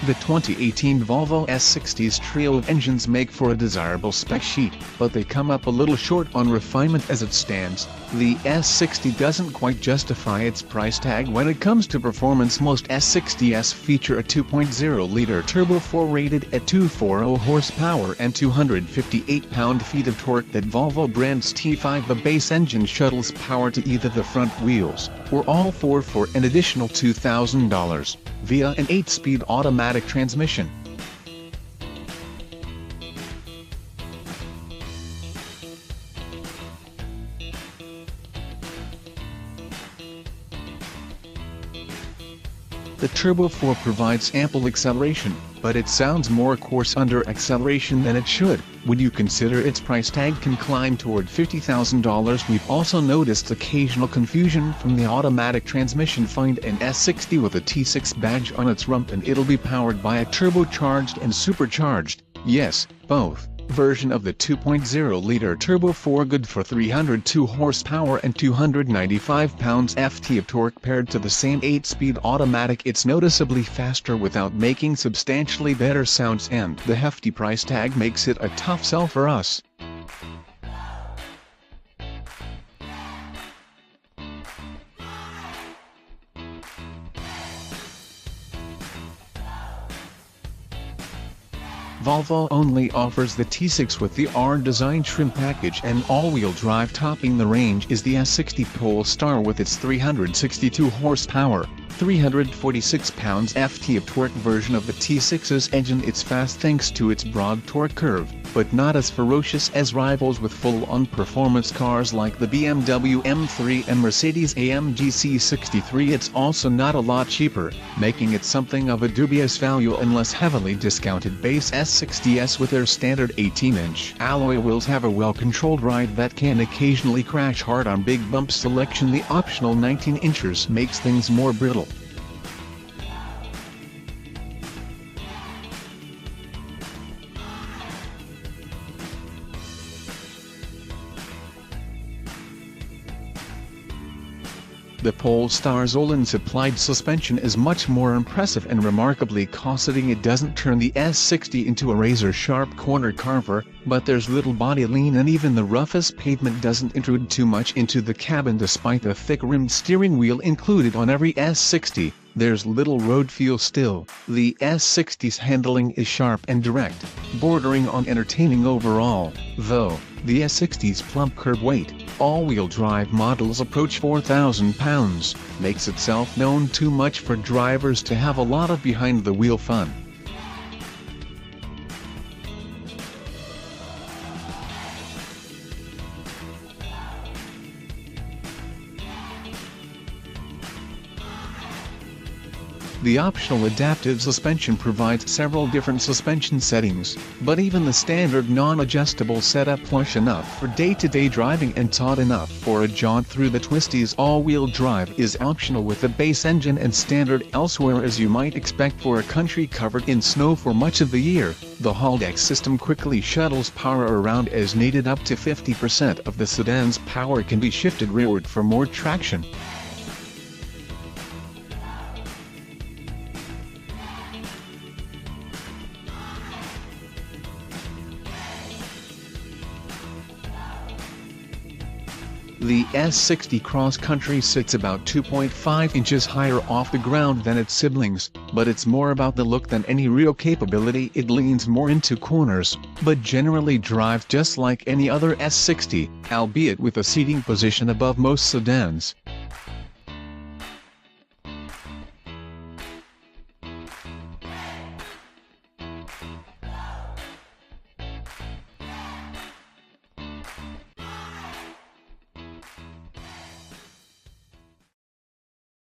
The 2018 Volvo S60's trio of engines make for a desirable spec sheet, but they come up a little short on refinement as it stands. The S60 doesn't quite justify its price tag when it comes to performance. Most S60s feature a 2.0-liter turbo 4 rated at 240 horsepower and 258 pound-feet of torque that Volvo brands T5. The base engine shuttles power to either the front wheels, or all four for an additional $2,000, via an 8-speed automatic transmission. The Turbo 4 provides ample acceleration, but it sounds more coarse under acceleration than it should. When you consider its price tag can climb toward $50,000. We've also noticed occasional confusion from the automatic transmission. Find an S60 with a T6 badge on its rump and it'll be powered by a turbocharged and supercharged, yes, both, version of the 2.0-liter Turbo 4, good for 302 horsepower and 295 pounds-ft of torque. Paired to the same 8-speed automatic, it's noticeably faster without making substantially better sounds, and the hefty price tag makes it a tough sell for us. Volvo only offers the T6 with the R-Design trim package and all-wheel drive. Topping the range is the S60 Polestar with its 362 horsepower, 346 pounds-ft of torque version of the T6's engine. It's fast thanks to its broad torque curve, but not as ferocious as rivals with full-on performance cars like the BMW M3 and Mercedes-AMG C63. It's also not a lot cheaper, making it something of a dubious value unless heavily discounted. Base S60s with their standard 18-inch alloy wheels have a well-controlled ride that can occasionally crash hard on big bumps. Selection: the optional 19-inchers makes things more brittle. The Polestar's Öhlins-applied suspension is much more impressive and remarkably cosseting. It doesn't turn the S60 into a razor-sharp corner carver, but there's little body lean, and even the roughest pavement doesn't intrude too much into the cabin. Despite the thick-rimmed steering wheel included on every S60, there's little road feel still. The S60's handling is sharp and direct, bordering on entertaining overall, though the S60's plump curb weight, all-wheel drive models approach 4,000 pounds, makes itself known too much for drivers to have a lot of behind-the-wheel fun. The optional adaptive suspension provides several different suspension settings, but even the standard non-adjustable setup, plush enough for day-to-day driving and taut enough for a jaunt through the twisties. All-wheel drive is optional with the base engine and standard elsewhere, as you might expect for a country covered in snow for much of the year. The Haldex system quickly shuttles power around as needed. Up to 50% of the sedan's power can be shifted rearward for more traction. The S60 Cross Country sits about 2.5 inches higher off the ground than its siblings, but it's more about the look than any real capability. It leans more into corners, but generally drives just like any other S60, albeit with a seating position above most sedans.